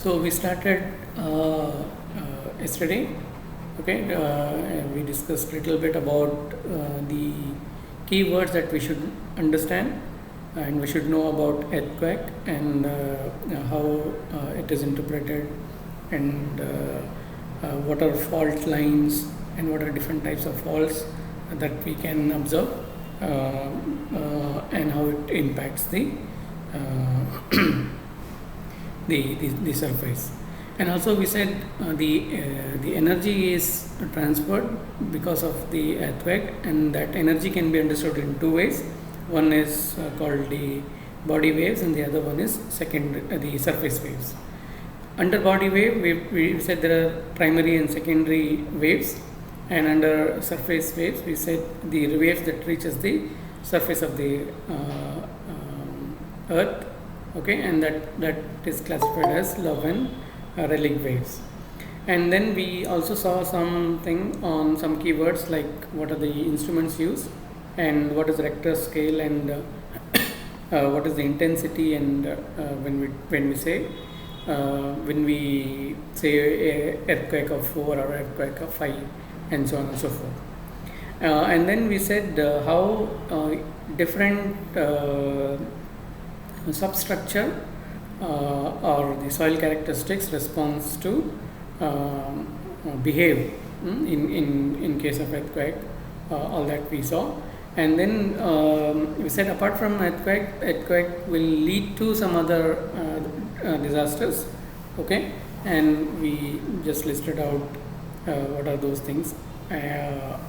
So we started yesterday. Okay, and we discussed a little bit about the keywords that we should understand, and we should know about earthquake and how it is interpreted, and what are fault lines and what are different types of faults that we can observe, and how it impacts the the surface. And also we said the energy is transferred because of the earthquake, and that energy can be understood in two ways. One is called the body waves, and the other one is the surface waves. Under body wave, we said there are primary and secondary waves, and under surface waves, we said the waves that reaches the surface of the earth. Okay, and that is classified as love and relic waves. And then we also saw something on some keywords like what are the instruments used, and what is Richter scale, and what is the intensity, and when we say a earthquake of 4 or earthquake of 5, and so on and so forth. And then we said how different substructure or the soil characteristics responds to behave in case of earthquake, all that we saw. And then we said apart from earthquake will lead to some other disasters. Okay, and we just listed out what are those things,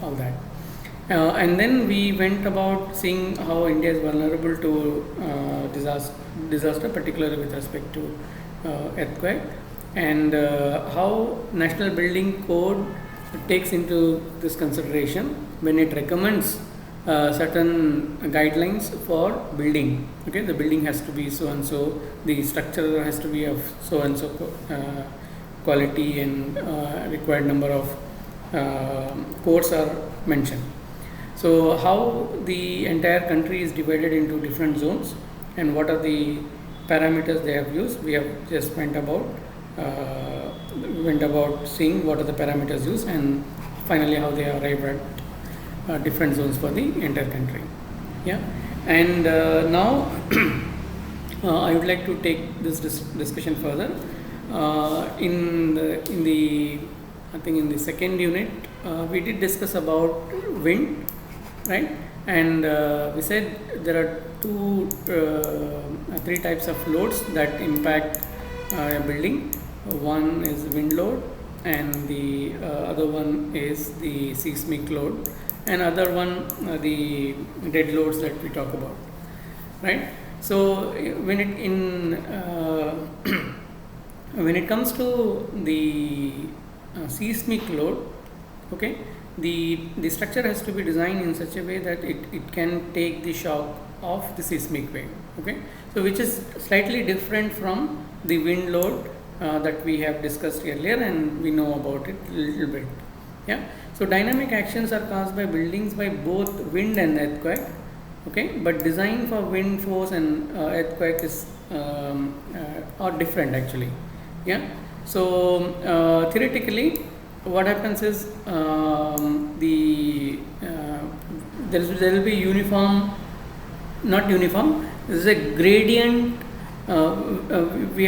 all that. And then we went about seeing how India is vulnerable to disaster, particularly with respect to earthquake, and how National Building Code takes into this consideration when it recommends certain guidelines for building. Okay, the building has to be so and so, the structure has to be of so and so quality, and required number of codes are mentioned. So how the entire country is divided into different zones, and what are the parameters they have used. We have just went about seeing what are the parameters used, and finally how they arrive at different zones for the entire country. Yeah, and now I would like to take this discussion further. In the I think in the second unit we did discuss about wind, right? And we said there are three types of loads that impact a building. One is wind load, and the other one is the seismic load, and other one the dead loads that we talk about, right? So when it comes to the seismic load, okay, the structure has to be designed in such a way that it can take the shock of the seismic wave. Okay, so which is slightly different from the wind load that we have discussed earlier, and we know about it a little bit. Yeah, so dynamic actions are caused by buildings by both wind and earthquake. Okay, but design for wind force and earthquake is are different actually. Yeah, so theoretically what happens is there will be uniform, not uniform. This is a gradient. We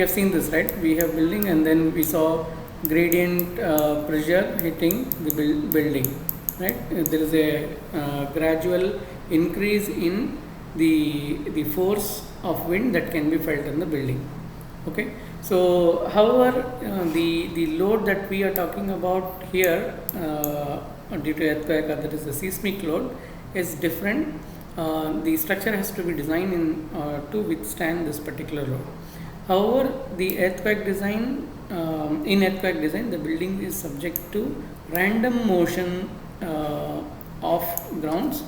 have seen this, right? We have building, and then we saw gradient pressure hitting the building, right? There is a gradual increase in the force of wind that can be felt in the building. Okay, so however the load that we are talking about here due to earthquake, that is the seismic load, is different. The structure has to be designed to withstand this particular load. However, the earthquake design, in earthquake design, the building is subject to random motion of grounds,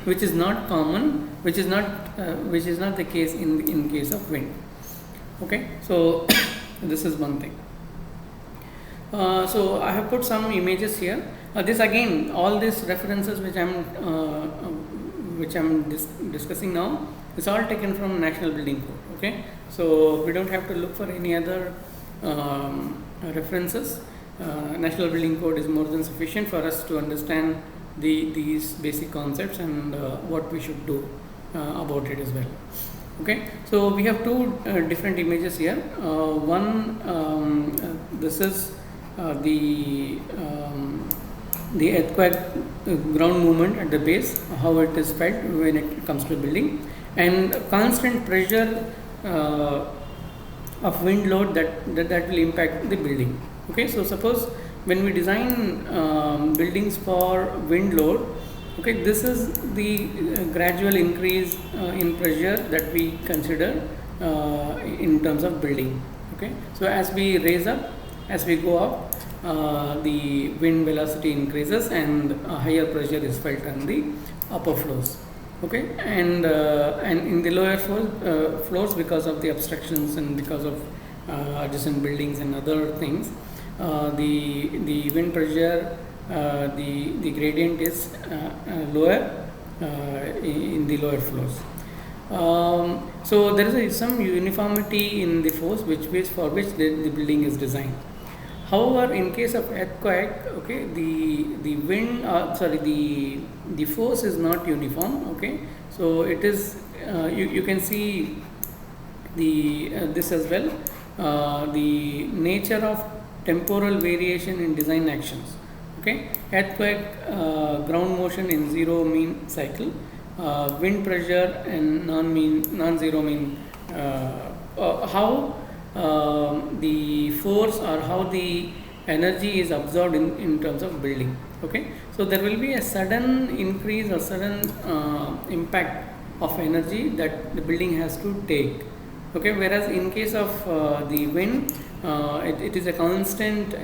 which is not common, which is not the case in case of wind. Okay, so this is one thing. So I have put some images here. This again, all these references which which I'm discussing now, is all taken from National Building Code. Okay, so we don't have to look for any other references. National Building Code is more than sufficient for us to understand these basic concepts and what we should do about it as well. Okay, so we have two different images here. One, this is the earthquake ground movement at the base, how it is felt when it comes to building, and constant pressure of wind load that will impact the building. Okay, so suppose when we design buildings for wind load, okay, this is the gradual increase in pressure that we consider in terms of building. Okay, so as we raise up, as we go up, the wind velocity increases and higher pressure is felt on the upper floors. Okay, and in the lower floors, because of the obstructions and because of adjacent buildings and other things, the wind pressure, the gradient is lower in the lower floors. So there is some uniformity in the force for which the building is designed. However, in case of earthquake, okay, the wind, the force is not uniform. Okay, so it is you can see this as well. The nature of temporal variation in design actions. Okay, earthquake, ground motion in zero mean cycle, wind pressure and non-zero mean. How the force or how the energy is absorbed in terms of building. Okay, so there will be a sudden increase or sudden impact of energy that the building has to take. Okay, whereas in case of the wind, it is a constant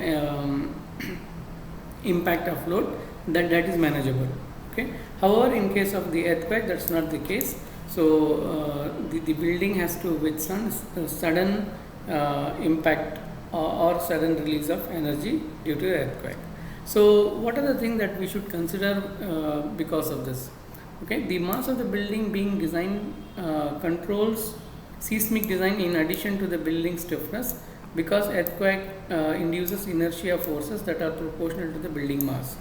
impact of load that is manageable. Okay, however, in case of the earthquake, that's not the case. So the building has to withstand sudden impact or sudden release of energy due to earthquake. So what are the things that we should consider because of this? Okay, the mass of the building being designed controls seismic design in addition to the building stiffness, because earthquake induces inertia forces that are proportional to the building mass.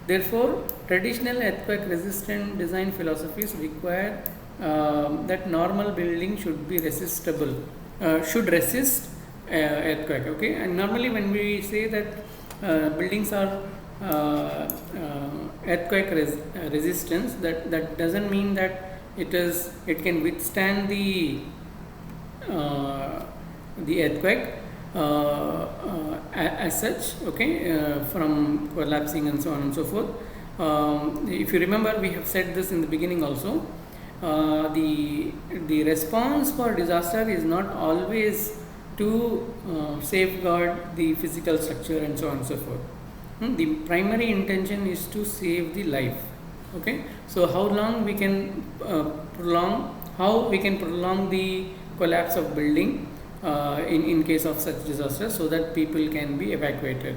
Therefore, traditional earthquake resistant design philosophies require that normal building should be resistible, should resist earthquake. Okay, and normally when we say that buildings are earthquake resistance, that doesn't mean that it can withstand the earthquake as such. Okay, from collapsing and so on and so forth. If you remember, we have said this in the beginning also. The response for disaster is not always to safeguard the physical structure and so on and so forth. The primary intention is to save the life. Okay, so how we can prolong the collapse of building in case of such disaster, so that people can be evacuated.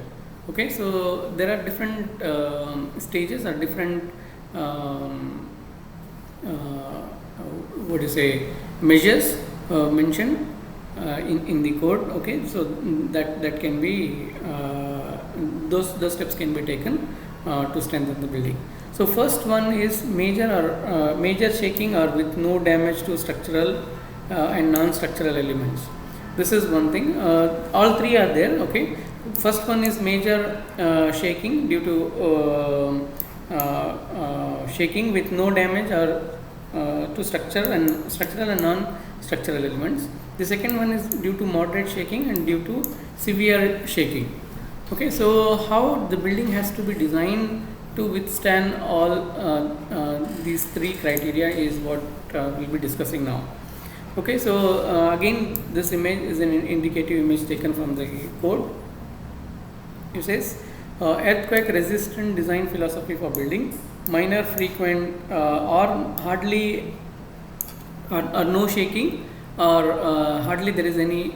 Okay, so there are different stages or different measures mentioned in the code. Okay, so that can be those steps can be taken to strengthen the building. So first one is major shaking or with no damage to structural and non-structural elements. This is one thing. All three are there. Okay, first one is major shaking due to shaking with no damage or to structural and non-structural elements. The second one is due to moderate shaking and due to severe shaking. Okay, so how the building has to be designed to withstand all these three criteria is what we'll be discussing now. Okay, so again, this image is an indicative image taken from the code. It says earthquake resistant design philosophy for building, minor, frequent or hardly or no shaking, or hardly there is any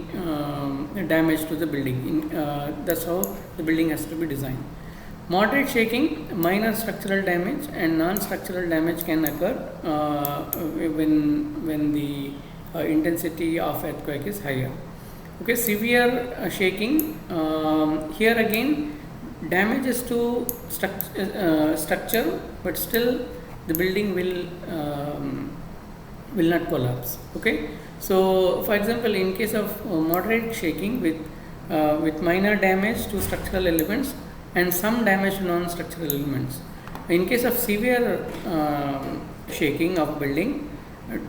damage to the building. That's how the building has to be designed. Moderate shaking, minor structural damage, and non-structural damage can occur when the intensity of earthquake is higher. Okay, severe shaking. Here again, damages to structure, but still the building will not collapse. Okay, so for example, in case of moderate shaking with minor damage to structural elements and some damage to non-structural elements. In case of severe shaking of building,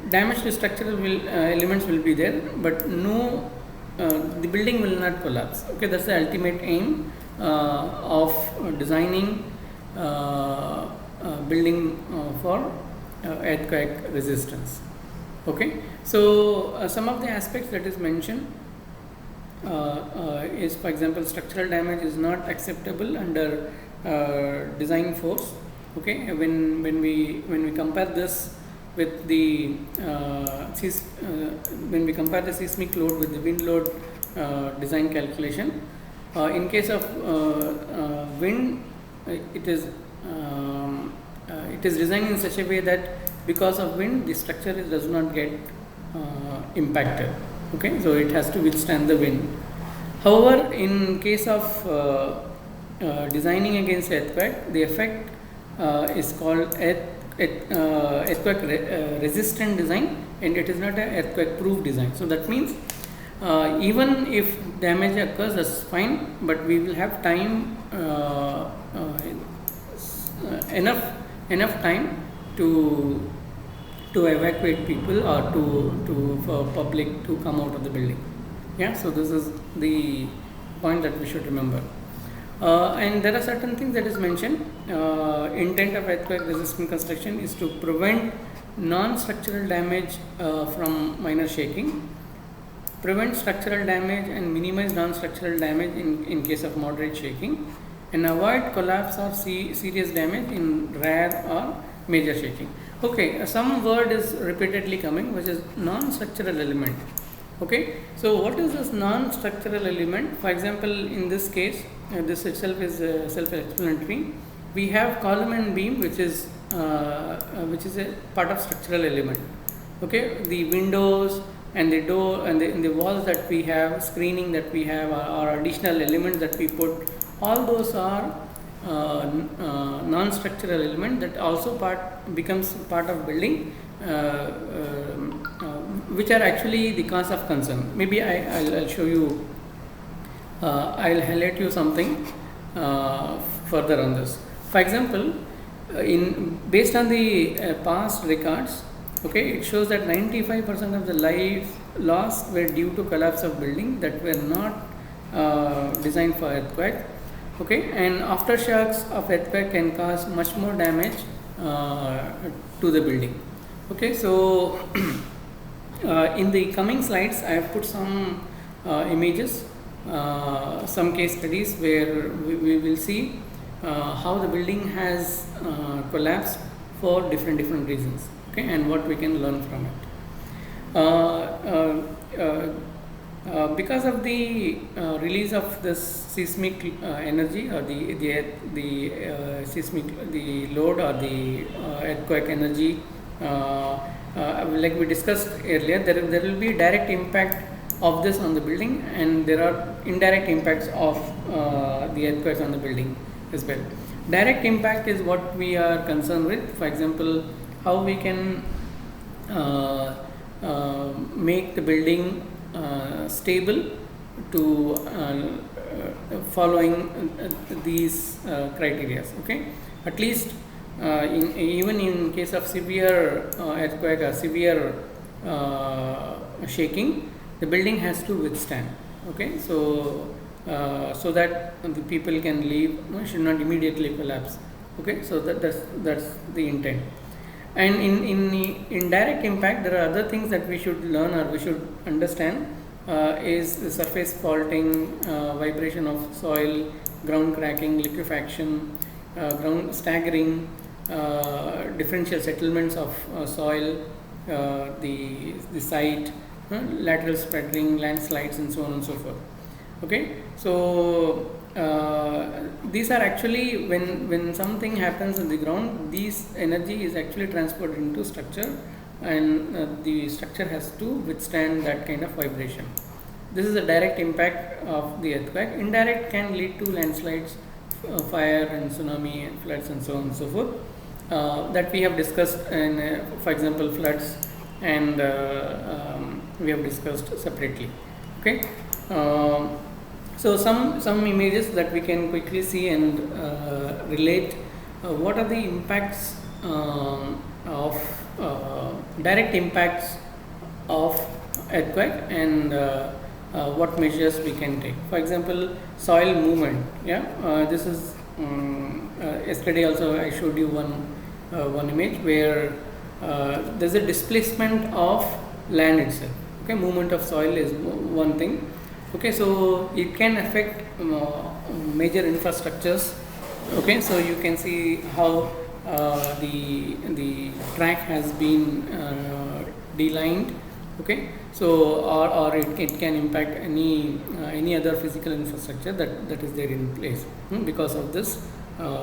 damage to structural elements will be there, but no, the building will not collapse. Okay, that's the ultimate aim of designing building for earthquake resistance. Okay, so some of the aspects that is mentioned is, for example, structural damage is not acceptable under design force. Okay, when we compare this with the when we compare the seismic load with the wind load design calculation, in case of wind, it is designed in such a way that because of wind the structure does not get impacted. Okay, so it has to withstand the wind. However, in case of designing against earthquake, the effect is called earthquake resistant design, and it is not an earthquake proof design. So that means even if damage occurs, that's fine, but we will have time enough time to evacuate people or for public to come out of the building. Yeah, so this is the point that we should remember. And there are certain things that is mentioned. Intent of earthquake resistant construction is to prevent non-structural damage from minor shaking, prevent structural damage and minimize non-structural damage in case of moderate shaking, and avoid collapse or serious damage in rare or major shaking. Okay, some word is repeatedly coming, which is non-structural element. Okay, so what is this non-structural element? For example, in this case, this itself is self-explanatory. We have column and beam, which is a part of structural element. Okay, the windows and the door and the walls that we have, screening that we have, or additional elements that we put, all those are non-structural element that also becomes part of building, which are actually the cause of concern. Maybe I'll show you. I'll highlight you something further on this. For example, based on the past records, okay, it shows that 95% of the life loss were due to collapse of building that were not designed for earthquake. Okay, and aftershocks of earthquake can cause much more damage to the building. Okay, so in the coming slides, I have put some images, some case studies where we will see how the building has collapsed for different reasons. Okay, and what we can learn from it. Because of the release of this seismic energy or the seismic load or the earthquake energy, like we discussed earlier, there will be direct impact of this on the building, and there are indirect impacts of the earthquakes on the building as well. Direct impact is what we are concerned with. For example, how we can make the building stable to following these criteria. Okay, at least even in case of severe earthquake or severe shaking, the building has to withstand. Okay, so that the people can leave, should not immediately collapse. Okay, so that's the intent. And in the indirect impact, there are other things that we should learn or we should understand, is the surface faulting, vibration of soil, ground cracking, liquefaction, ground staggering, differential settlements of soil, the site, lateral spreading, landslides, and so on and so forth. Okay, so these are actually, when something happens in the ground, these energy is actually transferred into structure, and the structure has to withstand that kind of vibration. This is a direct impact of the earthquake. Indirect can lead to landslides, fire and tsunami, floods and so on and so forth, that we have discussed in, for example, floods, and we have discussed separately. Okay. So some images that we can quickly see and relate what are the impacts of direct impacts of earthquake, and what measures we can take. For example, soil movement. This is yesterday also I showed you one image where there's a displacement of land itself. Okay, movement of soil is one thing. Okay, so it can affect major infrastructures. Okay, so you can see how the track has been delined. Okay, so or it can impact any other physical infrastructure that is there in place because of this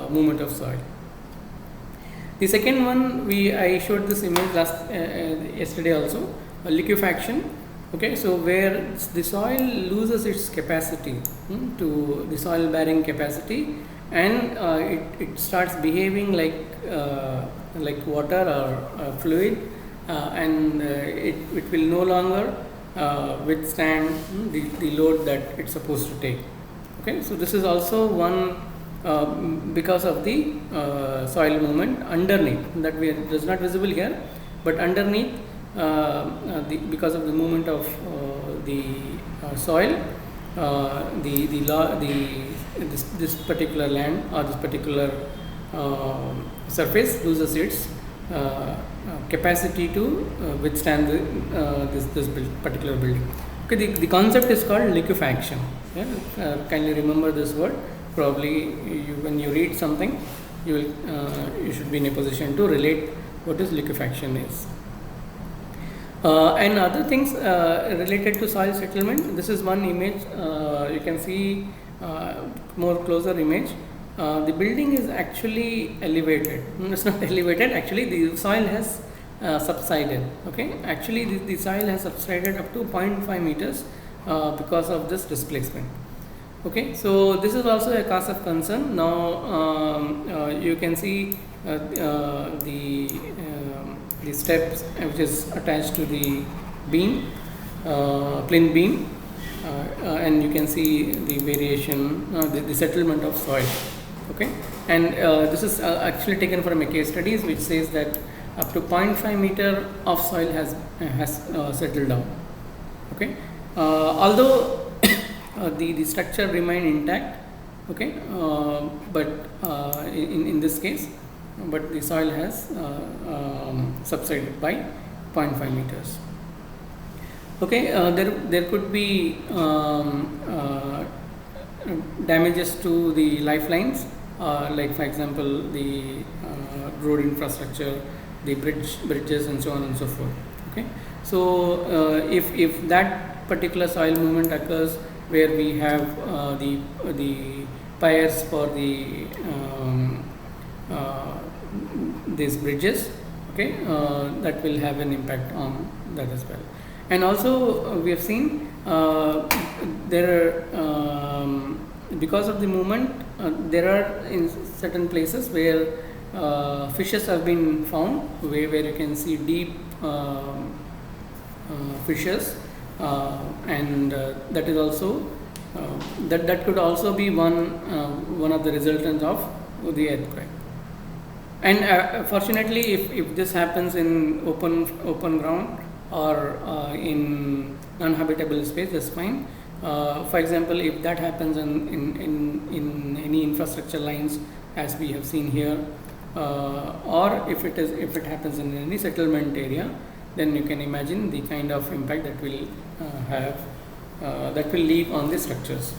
movement of soil. The second one, I showed this image yesterday also, liquefaction. Okay, so where the soil loses its capacity to the soil bearing capacity, and it starts behaving like water or fluid, and it will no longer withstand the load that it's supposed to take. Okay, so this is also one because of the soil movement underneath that is not visible here, but underneath because of the movement of the soil, this particular land or this particular surface loses its capacity to withstand this particular building. Okay, the concept is called liquefaction. Kindly remember this word. Probably when you read something, you should be in a position to relate what is liquefaction is. And other things related to soil settlement. This is one image. You can see more closer image. The building is actually elevated. It's not elevated. Actually, the soil has subsided. Okay. Actually, the soil has subsided up to 0.5 meters because of this displacement. Okay. So this is also a cause of concern. Now you can see the steps which is attached to the beam, plinth beam, and you can see the variation, the settlement of soil. Okay, and this is actually taken from a case studies which says that up to 0.5 meter of soil has settled down. Okay, although the structure remain intact. Okay, but in this case, but the soil has subsided by 0.5 meters. Okay, there could be damages to the lifelines, like for example the road infrastructure, the bridges and so on and so forth. Okay, so if that particular soil movement occurs where we have the piers for these bridges, okay, that will have an impact on that as well. And also we have seen there are because of the movement there are in certain places where fishes have been found where you can see deep fishes, and that is also that could also be one of the resultants of the earthquake. And fortunately, if this happens in open ground or in non-habitable space, that's fine. For example, if that happens in any infrastructure lines, as we have seen here, or if it happens in any settlement area, then you can imagine the kind of impact that will that will leave on the structures.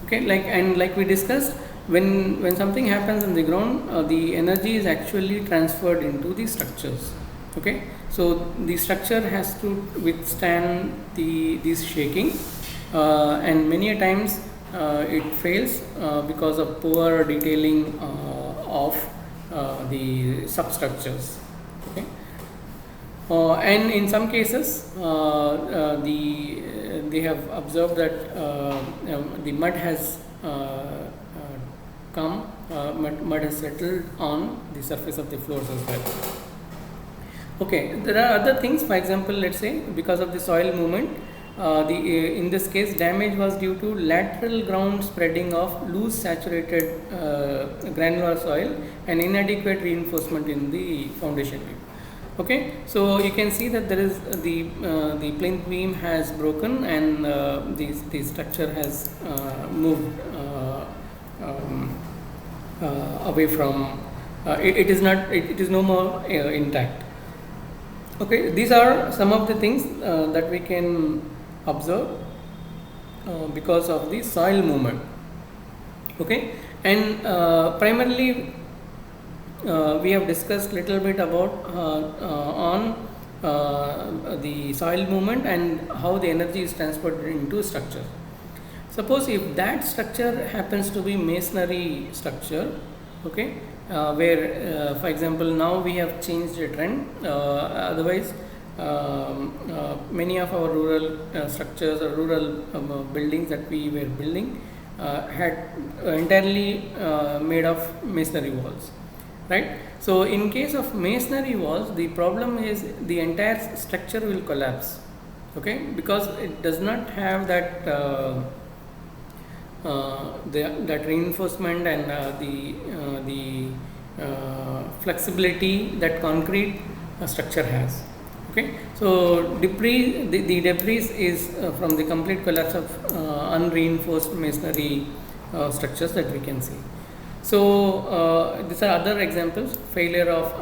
Okay, like we discussed, when something happens in the ground, the energy is actually transferred into the structures. Okay, so the structure has to withstand this shaking, and many a times it fails because of poor detailing of the substructures. Okay. And in some cases, they have observed that the mud has mud has settled on the surface of the floors as well. Okay, there are other things. For example, let's say because of the soil movement, in this case, damage was due to lateral ground spreading of loose saturated granular soil and inadequate reinforcement in the foundation beam. Okay, so you can see that there is the plinth beam has broken and the structure has moved away from. It is no more intact. Okay, these are some of the things that we can observe because of the soil movement. Okay, and primarily we have discussed little bit about on the soil movement and how the energy is transferred into structure. Suppose if that structure happens to be masonry structure, okay, where for example now we have changed the trend, otherwise many of our rural structures or rural buildings that we were building had entirely made of masonry walls, right? So in case of masonry walls, the problem is the entire structure will collapse, okay, because it does not have that that reinforcement and the flexibility that concrete structure has. Okay, so the debris is from the complete collapse of unreinforced masonry structures that we can see. So these are other examples: failure of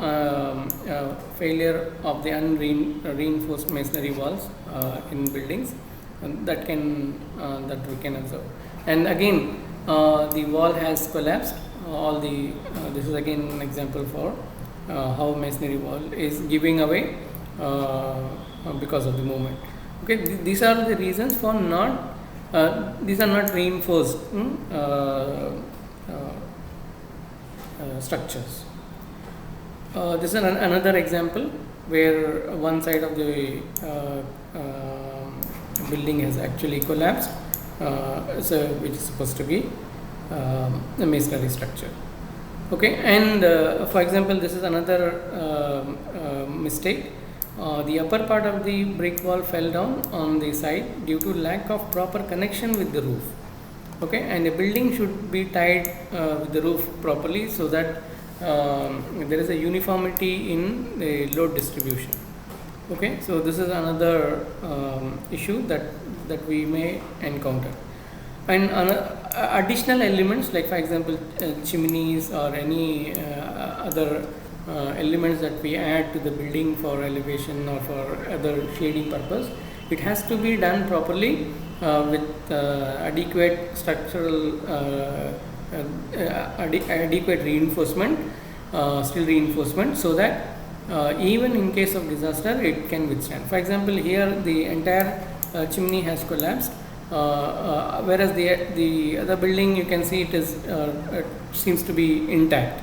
the unreinforced masonry walls in buildings that we can observe. And again, the wall has collapsed. This is again an example for how masonry wall is giving away because of the movement. Okay, these are the reasons for these are not reinforced structures. This is another example where one side of the building has actually collapsed, which is supposed to be a masonry structure. Okay, and for example, this is another mistake. The upper part of the brick wall fell down on the side due to lack of proper connection with the roof. Okay, and a building should be tied with the roof properly so that there is a uniformity in the load distribution. Okay, so this is another issue that we may encounter. And additional elements, like for example chimneys or any other elements that we add to the building for elevation or for other shading purpose, it has to be done properly with adequate structural adequate reinforcement, steel reinforcement, so that even in case of disaster it can withstand. For example, here the entire chimney has collapsed, whereas the other building, you can see it seems to be intact.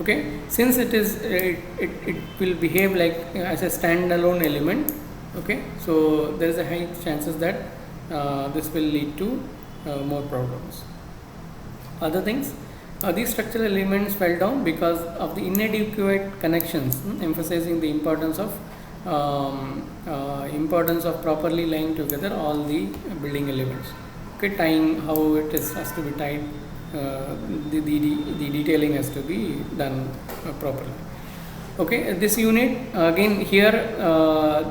Okay, since it will behave like as a standalone element. Okay, so there is a high chances that this will lead to more problems. Other things, these structural elements fell down because of the inadequate connections, emphasizing the importance of properly laying together all the building elements. Okay, tying, how it has to be tied, the detailing has to be done properly. Okay, this unit again here,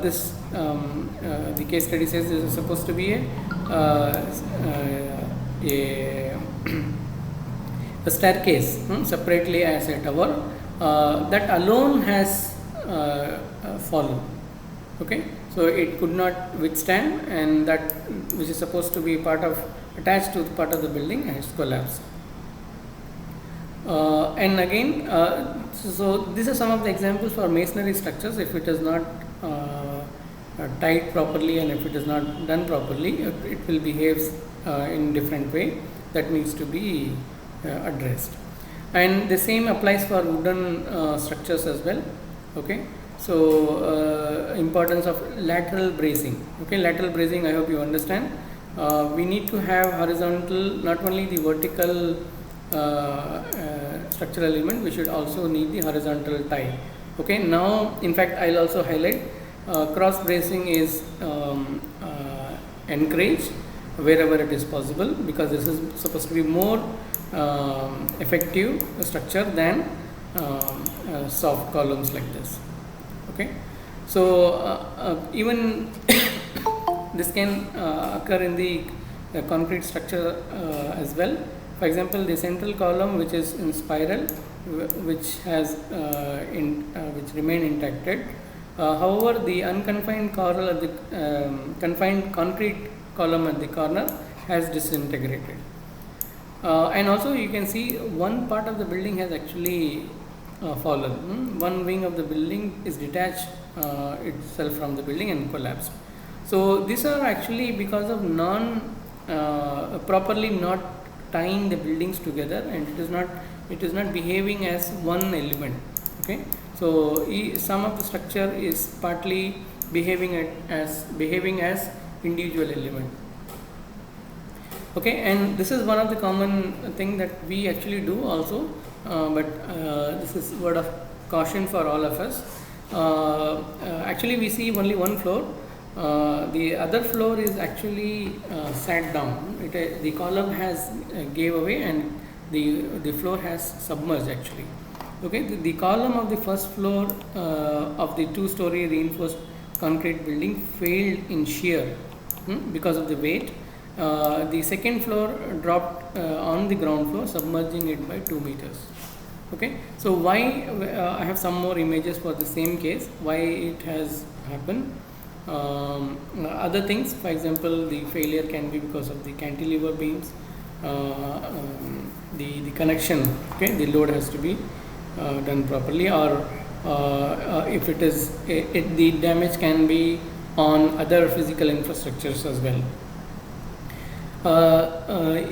this the case study says this is supposed to be a staircase separately as a tower that alone has fallen. Okay, so it could not withstand, and that which is supposed to be attached to the part of the building has collapsed. And again, so these are some of the examples for masonry structures. If it is not tied properly, and if it is not done properly, it will behave in different way. That needs to be addressed. And the same applies for wooden structures as well. Okay, so importance of lateral bracing. Okay, lateral bracing, I hope you understand. We need to have horizontal, not only the vertical structural element, we should also need the horizontal tie. Okay, now in fact I'll also highlight cross bracing is encouraged wherever it is possible, because this is supposed to be more effective structure than soft columns like this. Okay, so even this can occur in the concrete structure as well. For example, the central column, which is in spiral, which has which remain intact. However, the unconfined coral at the confined concrete column at the corner has disintegrated. And also you can see one part of the building has actually fallen. One wing of the building is detached itself from the building and collapsed. So these are actually because of properly not tying the buildings together, and it is not behaving as one element. Okay, so some of the structure is partly behaving as individual element. Okay, and this is one of the common thing that we actually do also, but this is word of caution for all of us. Actually we see only one floor. The other floor is actually sat down. The column has gave away, and the floor has submerged actually. Okay, the column of the first floor of the two-story reinforced concrete building failed in shear because of the weight. The second floor dropped on the ground floor, submerging it by 2 meters. Okay, so why I have some more images for the same case, why it has happened. Other things, for example, the failure can be because of the cantilever beams, the connection. Okay, the load has to be done properly, or if it is the damage can be on other physical infrastructures as well.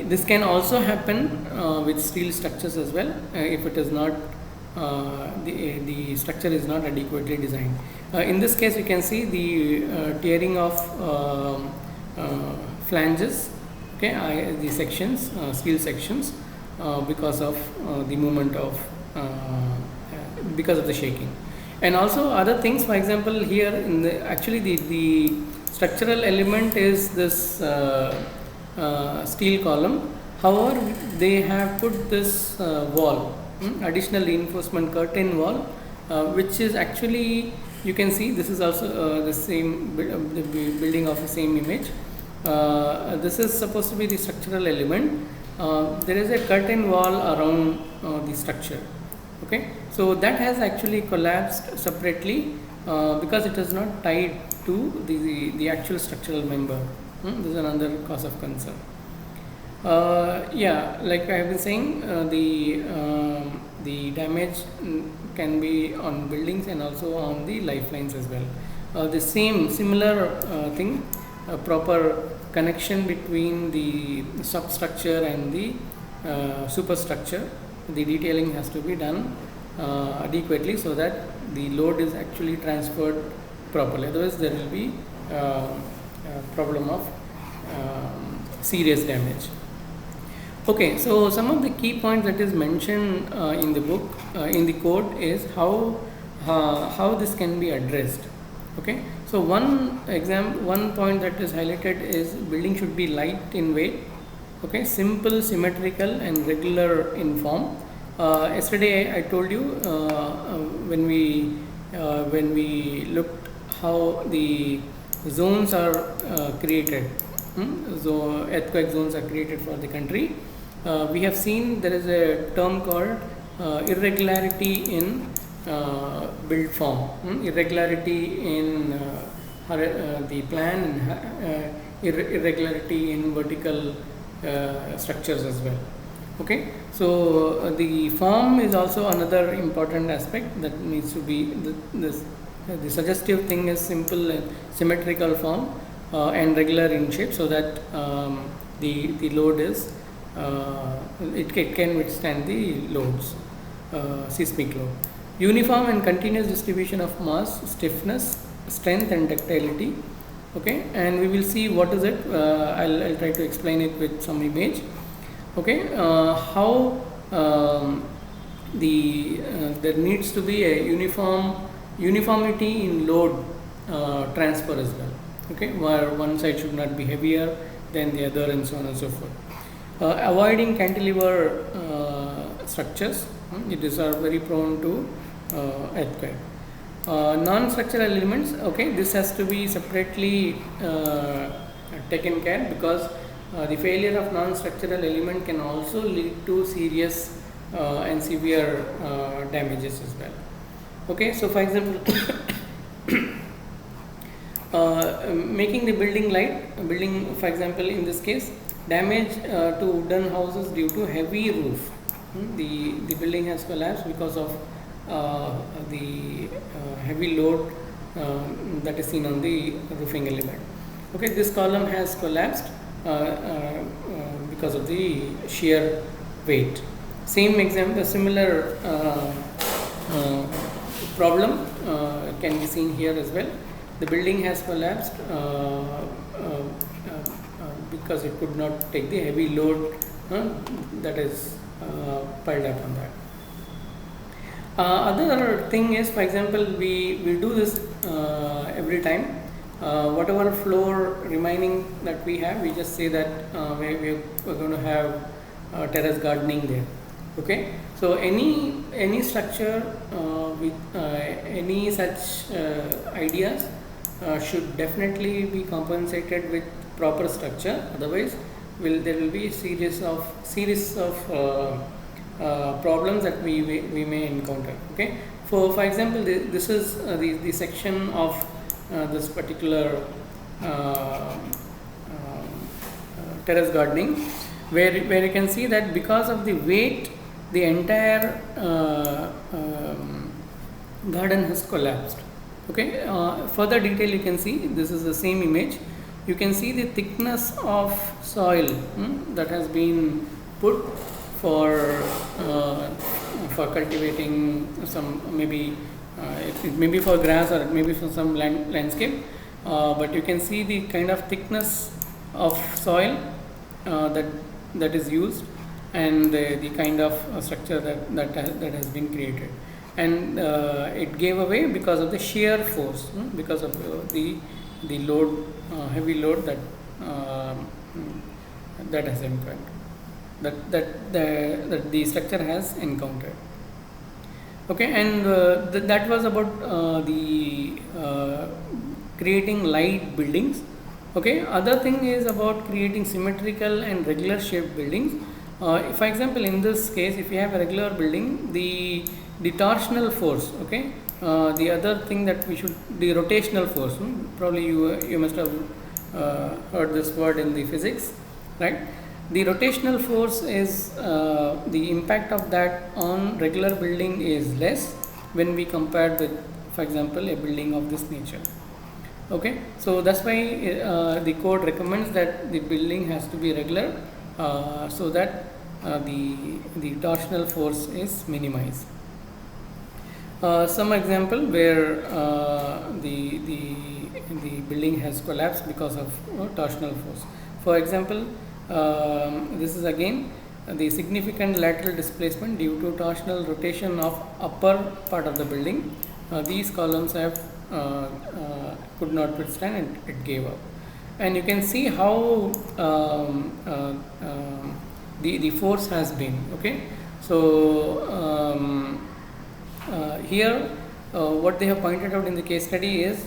This can also happen with steel structures as well, if it is not the structure is not adequately designed. In this case, you can see the tearing of flanges, okay, the sections, steel sections, because of the movement of because of the shaking. And also other things, for example, here in the actually the structural element is this steel column. However, they have put this wall, additional reinforcement curtain wall, which is actually, you can see this is also the same the building of the same image. This is supposed to be the structural element. There is a curtain wall around the structure. Okay, so that has actually collapsed separately because it is not tied to the actual structural member. This is another cause of concern. Yeah, like I have been saying, the damage can be on buildings and also on the lifelines as well. The similar thing, proper connection between the substructure and the superstructure. The detailing has to be done adequately so that the load is actually transferred properly. Otherwise, there will be problem of serious damage. Okay, so some of the key points that is mentioned in the book, in the code, is how this can be addressed. Okay, so one point that is highlighted is building should be light in weight. Okay, simple, symmetrical, and regular in form. Yesterday I told you when we looked how the zones are created. So earthquake zones are created for the country. We have seen there is a term called irregularity in build form, irregularity in the plan, and irregularity in vertical structures as well. Okay, so the form is also another important aspect that needs to be the suggestive thing is simple and symmetrical form and regular in shape, so that the load is it can withstand the loads, seismic load. Uniform and continuous distribution of mass, stiffness, strength and ductility. Okay, and we will see what is it. I'll try to explain it with some image. Okay, how there needs to be a uniformity in load transfer as well. Okay, where one side should not be heavier than the other, and so on and so forth. Avoiding cantilever structures, these are very prone to earthquake. Non-structural elements, okay, this has to be separately taken care, because the failure of non-structural element can also lead to serious and severe damages as well. Okay, so for example, making the building light, for example, in this case, damage to wooden houses due to heavy roof. The building has collapsed because of the heavy load that is seen on the roofing element. Okay, this column has collapsed because of the shear weight. Same example, similar problem can be seen here as well. The building has collapsed because it could not take the heavy load that is piled up on that. Other thing is, for example, we do this every time. Whatever floor remaining that we have, we just say that we're going to have terrace gardening there. Okay, so any structure with any such ideas should definitely be compensated with proper structure. Otherwise, there will be a series of problems that we may encounter. Okay, for example, this is the section of this particular terrace gardening, where you can see that because of the weight, the entire garden has collapsed. Okay, further detail you can see, this is the same image. You can see the thickness of soil that has been put for cultivating some, maybe it may be for grass or it may be for some landscape, but you can see the kind of thickness of soil that is used, and the kind of structure that has been created, and it gave away because of the shear force, because of the load, heavy load that has encountered, that the structure has encountered. Okay, and that was about the creating light buildings. Okay, other thing is about creating symmetrical and regular shaped buildings. For example, in this case, if you have a regular building, the torsional force, okay, the other thing that we should, the rotational force, probably you must have heard this word in the physics, right? The rotational force is the impact of that on regular building is less when we compare with, for example, a building of this nature. Okay, so that's why the code recommends that the building has to be regular, so that the torsional force is minimized. Some example where the building has collapsed because of torsional force. For example, this is again the significant lateral displacement due to torsional rotation of upper part of the building. These columns have could not withstand and it gave up. And you can see how the force has been. Okay, so here what they have pointed out in the case study is,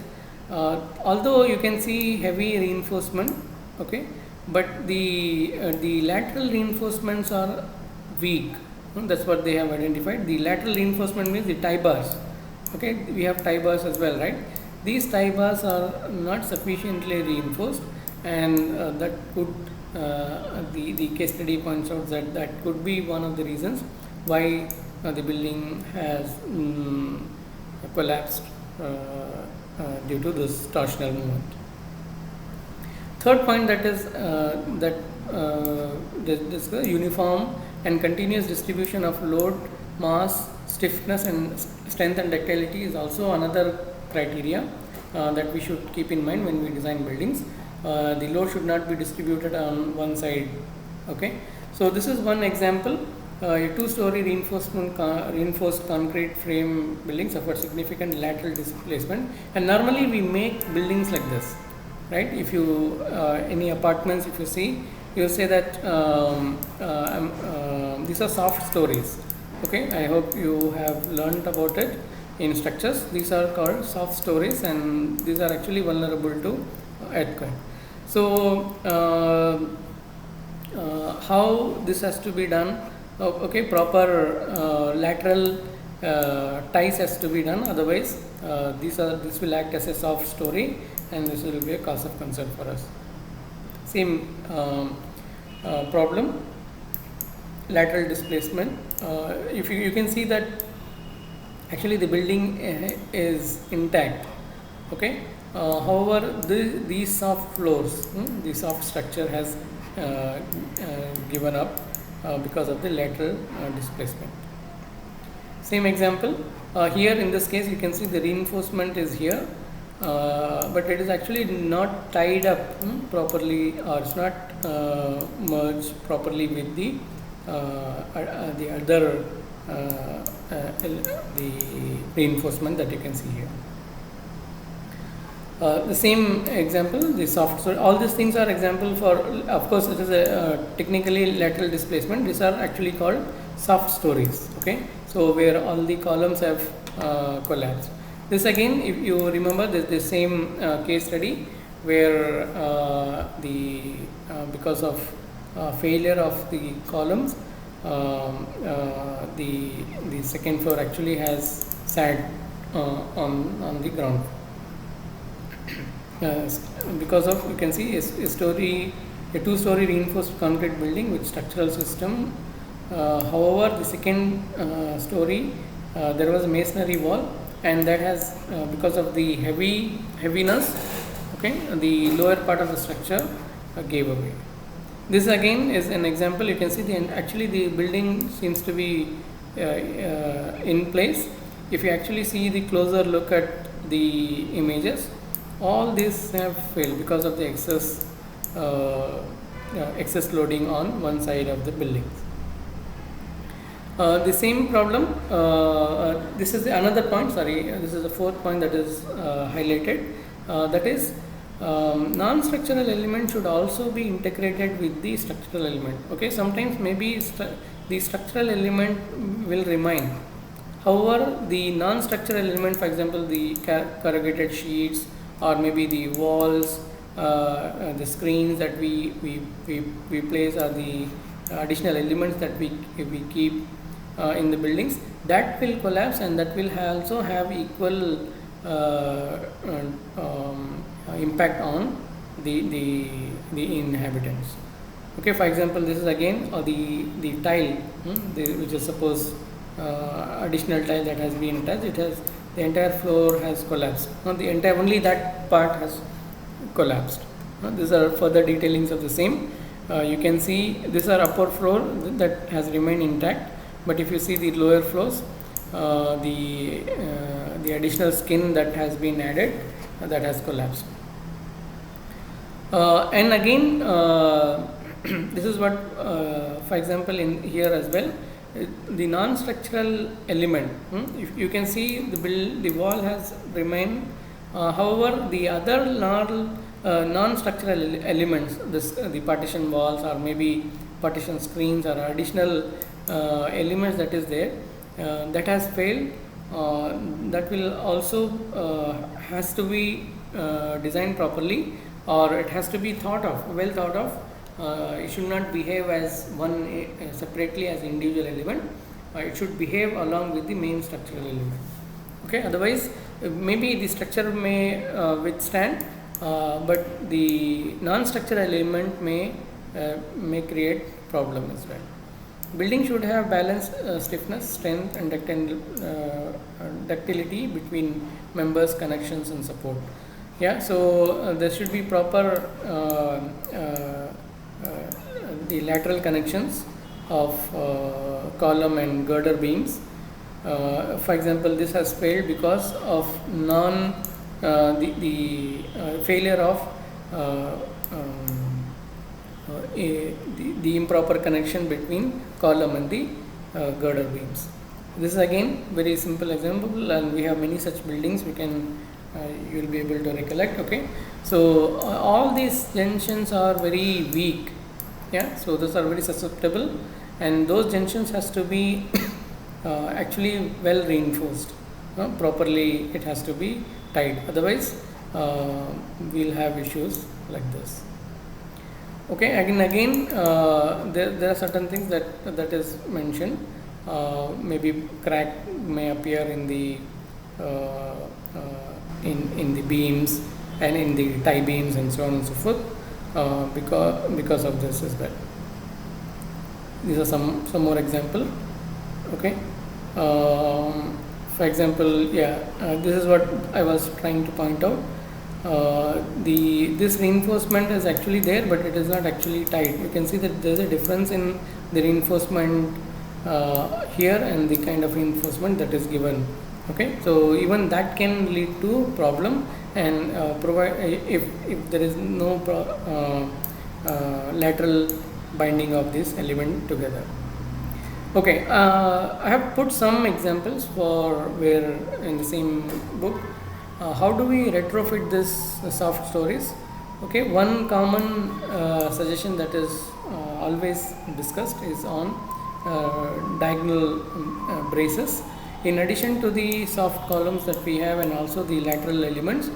although you can see heavy reinforcement, okay, but the lateral reinforcements are weak. That's what they have identified. The lateral reinforcement means the tie bars. Okay, we have tie bars as well, right? These tie bars are not sufficiently reinforced, and that could the case study points out that could be one of the reasons why the building has collapsed due to this torsional movement. Third point, that is this uniform and continuous distribution of load, mass, stiffness, and strength and ductility is also another criteria that we should keep in mind when we design buildings. The load should not be distributed on one side. Okay, so this is one example. A two-story reinforced concrete frame building suffered significant lateral displacement, and normally we make buildings like this, right? If you any apartments, if you see, you say that these are soft stories. Okay, I hope you have learned about it in structures. These are called soft stories, and these are actually vulnerable to earthquake. So how this has to be done? Okay, proper lateral ties has to be done. Otherwise, this will act as a soft story, and this will be a cause of concern for us. Same problem, lateral displacement. If you can see that actually the building is intact. Okay. However, these soft floors, the soft structure has given up because of the lateral displacement. Same example, here in this case you can see the reinforcement is here, but it is actually not tied up properly, or it's not merged properly with the other the reinforcement that you can see here. The same example, the soft. So all these things are example for. Of course, it is a technically lateral displacement. These are actually called soft stories. Okay, so where all the columns have collapsed. This again, if you remember, this the same case study where because of failure of the columns, the second floor actually has sat on the ground. Because of, you can see a two-story reinforced concrete building with structural system. However, the second story there was a masonry wall, and that has because of the heaviness, okay, the lower part of the structure gave away. This again is an example. You can see actually the building seems to be in place. If you actually see the closer look at the images, all these have failed because of the excess loading on one side of the building. The same problem, this is another point, sorry, this is the fourth point that is highlighted, that is non-structural element should also be integrated with the structural element. Okay, sometimes maybe the structural element will remain. However, the non-structural element, for example, the corrugated sheets, or maybe the walls, the screens that we place, or the additional elements that we keep in the buildings, that will collapse, and that will also have equal impact on the inhabitants. Okay, for example, this is again the tile, which is suppose additional tile that has been attached. It has, the entire floor has collapsed. Only that part has collapsed. These are further detailings of the same. You can see these are upper floor that has remained intact, but if you see the lower floors, the additional skin that has been added, that has collapsed. And again, this is what, for example, in here as well, the non-structural element, if you can see the wall has remained, however the other non-structural elements, the partition walls, or maybe partition screens, or additional elements that is there, that has failed, that will also has to be designed properly, or it has to be well thought of. It should not behave as one separately as individual element. It should behave along with the main structural element. Okay, otherwise maybe the structure may withstand, but the non-structural element may create problem as well. Building should have balanced stiffness, strength, and ductility between members, connections, and support. Yeah, so there should be proper the lateral connections of column and girder beams. For example, this has failed because of failure of the improper connection between column and the girder beams. This is again very simple example, and we have many such buildings. We can you will be able to recollect. Okay, so all these junctions are very weak. Yeah, so those are very susceptible, and those junctions has to be actually well reinforced. Properly, it has to be tied. Otherwise, we'll have issues like this. Okay, again, there are certain things that is mentioned. Maybe crack may appear in the in the beams and in the tie beams and so on and so forth, because of this is that. These are some more example. Okay, for example, this is what I was trying to point out. This reinforcement is actually there, but it is not actually tied. You can see that there is a difference in the reinforcement here and the kind of reinforcement that is given. Okay, so even that can lead to problem, and provide if there is no lateral binding of this element together. Okay, I have put some examples for where in the same book. How do we retrofit this soft stories? Okay, one common suggestion that is always discussed is on diagonal braces. In addition to the soft columns that we have and also the lateral elements,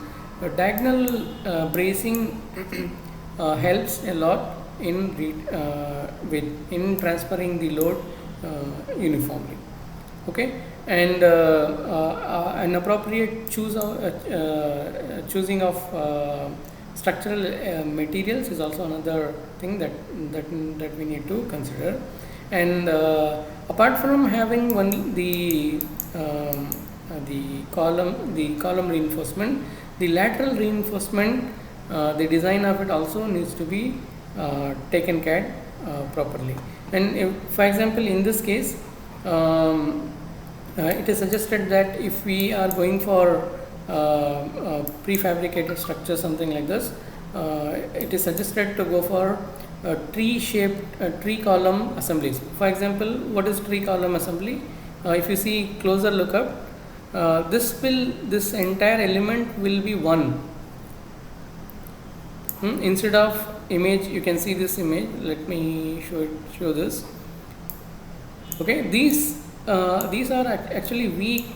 diagonal bracing helps a lot in transferring the load uniformly. Okay, and an appropriate choosing of structural materials is also another thing that we need to consider. And apart from having the column reinforcement, the lateral reinforcement, the design of it also needs to be taken care properly. And if, for example, in this case, it is suggested that if we are going for prefabricated structure, something like this, it is suggested to go for tree-shaped tree column assemblies. For example, what is tree column assembly? If you see closer look up, this entire element will be one. Instead of image, you can see this image. Let me show this. Okay, these are actually weak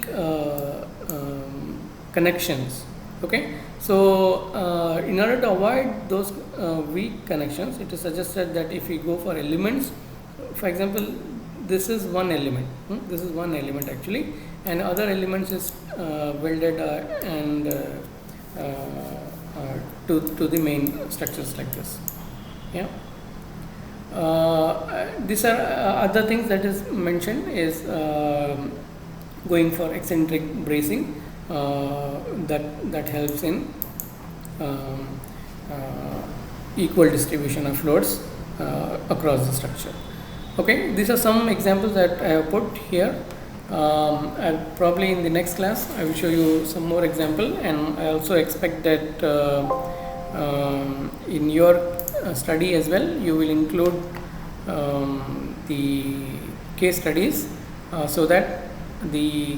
connections. Okay, so in order to avoid those weak connections, it is suggested that if we go for elements, for example, this is one element. This is one element actually, and other elements is welded and to the main structures like this. Yeah. These are other things that is mentioned is going for eccentric bracing, that helps in equal distribution of loads across the structure. Okay, these are some examples that I have put here. I'll probably in the next class I will show you some more example, and I also expect that in your study as well you will include the case studies so that the